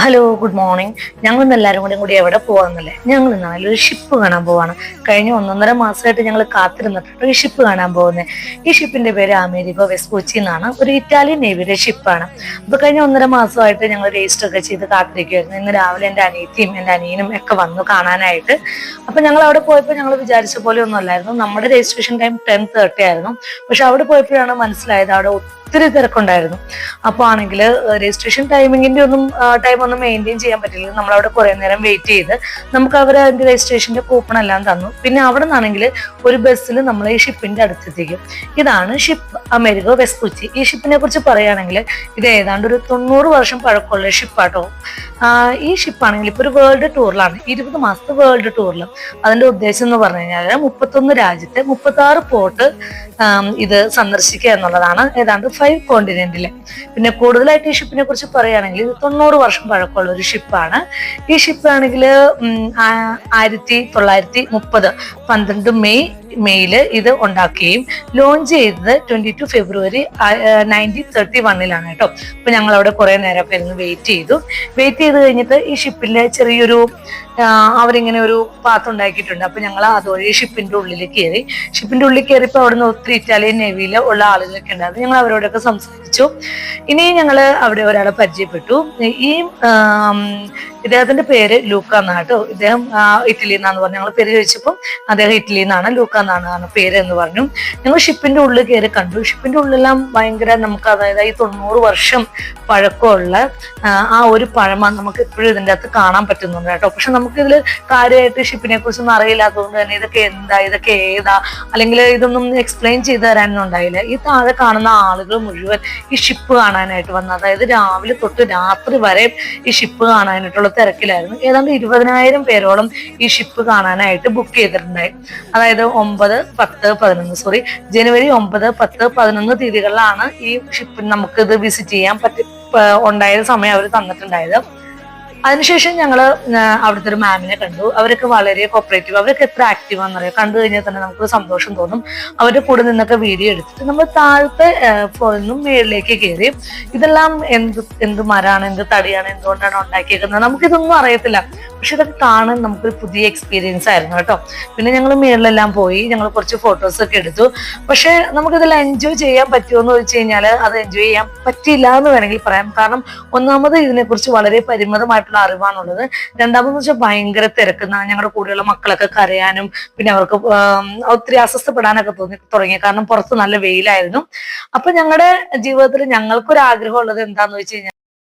Hello, good morning. ഞങ്ങൾ ഇന്ന് എല്ലാവരും കൂടി എവിടെ പോവാന്നല്ലേ? ഞങ്ങൾ ഇന്ന് നല്ലൊരു ഷിപ്പ് കാണാൻ പോവാണ്. കഴിഞ്ഞ 1.5 മാസമായിട്ട് ഞങ്ങൾ കാത്തിരുന്നിട്ട് ഈ ഷിപ്പ് കാണാൻ പോകുന്നത്. ഈ ഷിപ്പിന്റെ പേര് അമേരിക്കോ വെസ്പൂച്ചി എന്നാണ്. ഒരു ഇറ്റാലിയൻ നേവിയുടെ ഷിപ്പാണ്. അപ്പൊ കഴിഞ്ഞ 1.5 മാസമായിട്ട് ഞങ്ങൾ രജിസ്റ്റർ ഒക്കെ ചെയ്ത് കാത്തിരിക്കുമായിരുന്നു. ഇന്ന് രാവിലെ എൻ്റെ അനിയത്തിയും എൻ്റെ അനിയനും ഒക്കെ വന്നു കാണാനായിട്ട്. അപ്പൊ ഞങ്ങൾ അവിടെ പോയപ്പോൾ ഞങ്ങൾ വിചാരിച്ച പോലെ ഒന്നും അല്ലായിരുന്നു. നമ്മുടെ രജിസ്ട്രേഷൻ ടൈം 10:30 ആയിരുന്നു. പക്ഷെ അവിടെ പോയപ്പോഴാണ് മനസ്സിലായത് അവിടെ ഒത്തിരി തിരക്കുണ്ടായിരുന്നു. അപ്പോൾ ആണെങ്കിൽ രജിസ്ട്രേഷൻ ടൈമിങ്ങിന്റെ ഒന്നും മെയിൻറ്റെയിൻ ചെയ്യാൻ പറ്റില്ല. നമ്മളവിടെ കുറെ നേരം വെയിറ്റ് ചെയ്ത് നമുക്ക് അവർ അതിന്റെ രജിസ്ട്രേഷന്റെ കൂപ്പൺ എല്ലാം തന്നു. പിന്നെ അവിടെ നിന്നാണെങ്കിൽ ഒരു ബസ്സിൽ നമ്മൾ ഈ ഷിപ്പിന്റെ അടുത്തെത്തിക്കും. ഇതാണ് ഷിപ്പ് അമേരിക്കോ വെസ്പൂച്ചി. ഈ ഷിപ്പിനെ കുറിച്ച് പറയുകയാണെങ്കിൽ ഇത് ഏതാണ്ട് ഒരു 90 വർഷം പഴക്കമുള്ള ഷിപ്പാട്ടോ. ഈ ഷിപ്പാണെങ്കിൽ ഇപ്പൊ ഒരു വേൾഡ് ടൂറിലാണ്, 20 മാസത്തെ വേൾഡ് ടൂറിൽ. അതിന്റെ ഉദ്ദേശം എന്ന് പറഞ്ഞു കഴിഞ്ഞാൽ 31 രാജ്യത്തെ 36 പോർട്ട് ഇത് സന്ദർശിക്കുക എന്നുള്ളതാണ്. ഏതാണ്ട് 5 കോണ്ടിനെന്റില്. പിന്നെ കൂടുതലായിട്ട് ഈ ഷിപ്പിനെ കുറിച്ച് പറയുകയാണെങ്കിൽ ഇത് 90 വർഷം പഴക്കമുള്ള ഒരു ഷിപ്പാണ്. ഈ ഷിപ്പാണെങ്കിൽ 1930 12 മെയ്യിൽ ഇത് ഉണ്ടാക്കുകയും ലോഞ്ച് ചെയ്തത് 22 ഫെബ്രുവരി 1931 കേട്ടോ. അപ്പൊ ഞങ്ങൾ അവിടെ കുറെ നേരമൊക്കെ ഇരുന്ന് വെയിറ്റ് ചെയ്ത് കഴിഞ്ഞിട്ട് ഈ ഷിപ്പിന്റെ ചെറിയൊരു അവരിങ്ങനെ ഒരു പാത്ത് ഉണ്ടാക്കിയിട്ടുണ്ട്. അപ്പൊ ഞങ്ങൾ അതുവഴി ഷിപ്പിന്റെ ഉള്ളിൽ കയറിയപ്പോൾ അവിടെ നിന്ന് ഒത്തിരി ഇറ്റാലിയൻ നേവിയിൽ ഉള്ള ആളുകളൊക്കെ ഉണ്ടായിരുന്നു. ഞങ്ങൾ അവരോടൊക്കെ സംസാരിച്ചു. ഇനി ഞങ്ങൾ അവിടെ ഒരാളെ പരിചയപ്പെട്ടു. ഈ ഇദ്ദേഹത്തിന്റെ പേര് ലൂക്ക എന്നാണ് കേട്ടോ. ഇദ്ദേഹം ഇറ്റലിയിൽ നിന്നാന്ന് പറഞ്ഞു. ഞങ്ങൾ പേര് ചോദിച്ചപ്പോൾ അദ്ദേഹം ഇറ്റലിയിൽ നിന്നാണ്, ലൂക്ക എന്നാണ് പേര് എന്ന് പറഞ്ഞു. ഞങ്ങൾ ഷിപ്പിന്റെ ഉള്ളിൽ കയറി കണ്ടു. ഷിപ്പിന്റെ ഉള്ളിലെല്ലാം ഭയങ്കര നമുക്ക് അതായത് ഈ 90 വർഷം പഴക്കമുള്ള ആ ഒരു പഴമ നമുക്ക് എപ്പോഴും ഇതിൻ്റെ അകത്ത് കാണാൻ പറ്റുന്നുണ്ട് കേട്ടോ. പക്ഷെ നമുക്കിതിൽ കാര്യമായിട്ട് ഷിപ്പിനെ കുറിച്ചൊന്നും അറിയില്ലാത്തതുകൊണ്ട് തന്നെ ഇതൊക്കെ ഏതാ അല്ലെങ്കിൽ ഇതൊന്നും എക്സ്പ്ലെയിൻ ചെയ്ത് തരാനൊന്നും ഉണ്ടായില്ല. ഈ താഴെ കാണുന്ന ആളുകൾ മുഴുവൻ ഈ ഷിപ്പ് കാണാനായിട്ട് വന്നു. അതായത് രാവിലെ തൊട്ട് രാത്രി വരെ ഈ ഷിപ്പ് കാണാനായിട്ടുള്ള തിരക്കിലായിരുന്നു. ഏതാണ്ട് 20,000 പേരോളം ഈ ഷിപ്പ് കാണാനായിട്ട് ബുക്ക് ചെയ്തിട്ടുണ്ടായി. അതായത് ജനുവരി 9, 10, 11 തീയതികളിലാണ് ഈ ഷിപ്പിന് നമുക്കിത് വിസിറ്റ് ചെയ്യാൻ ഉണ്ടായ സമയം അവർ തന്നിട്ടുണ്ടായത്. അതിനുശേഷം ഞങ്ങൾ അവിടുത്തെ ഒരു മാമിനെ കണ്ടു. അവരൊക്കെ വളരെ കോപ്പറേറ്റീവ്. അവരൊക്കെ എത്ര ആക്റ്റീവാന്ന് അറിയാം. കണ്ടു കഴിഞ്ഞാൽ തന്നെ നമുക്ക് സന്തോഷം തോന്നും. അവരുടെ കൂടെ നിന്നൊക്കെ വീഡിയോ എടുത്തിട്ട് നമ്മൾ താഴത്തെ ഫ്ലോറിൽ നിന്നും മുകളിലേക്ക് കയറി. ഇതെല്ലാം എന്ത് മരമാണ്, എന്ത് തടിയാണ്, എന്തുകൊണ്ടാണ് ഉണ്ടാക്കിയേക്കുന്നത് നമുക്കിതൊന്നും അറിയത്തില്ല. പക്ഷെ ഇതൊക്കെ കാണാൻ നമുക്കൊരു പുതിയ എക്സ്പീരിയൻസ് ആയിരുന്നു കേട്ടോ. പിന്നെ ഞങ്ങൾ മുകളിലെല്ലാം പോയി. ഞങ്ങൾ കുറച്ച് ഫോട്ടോസ് ഒക്കെ എടുത്തു. പക്ഷെ നമുക്കിതെല്ലാം എൻജോയ് ചെയ്യാൻ പറ്റുമോ എന്ന് ചോദിച്ചു കഴിഞ്ഞാൽ അത് എൻജോയ് ചെയ്യാൻ പറ്റില്ല എന്ന് വേണമെങ്കിൽ പറയാം. കാരണം ഒന്നാമത് ഇതിനെക്കുറിച്ച് വളരെ പരിമിതമായിട്ടുള്ള അറിവാണുള്ളത്. രണ്ടാമതെന്ന് വെച്ചാൽ ഭയങ്കര തിരക്കുന്ന ഞങ്ങളുടെ കൂടെയുള്ള മക്കളൊക്കെ കരയാനും പിന്നെ അവർക്ക് ഒത്തിരി അസ്വസ്ഥപ്പെടാനൊക്കെ തുടങ്ങി. കാരണം പുറത്ത് നല്ല വെയിലായിരുന്നു. അപ്പൊ ഞങ്ങളുടെ ജീവിതത്തിൽ ഞങ്ങൾക്കൊരു ആഗ്രഹം ഉള്ളത് എന്താന്ന് വെച്ച് കഴിഞ്ഞാൽ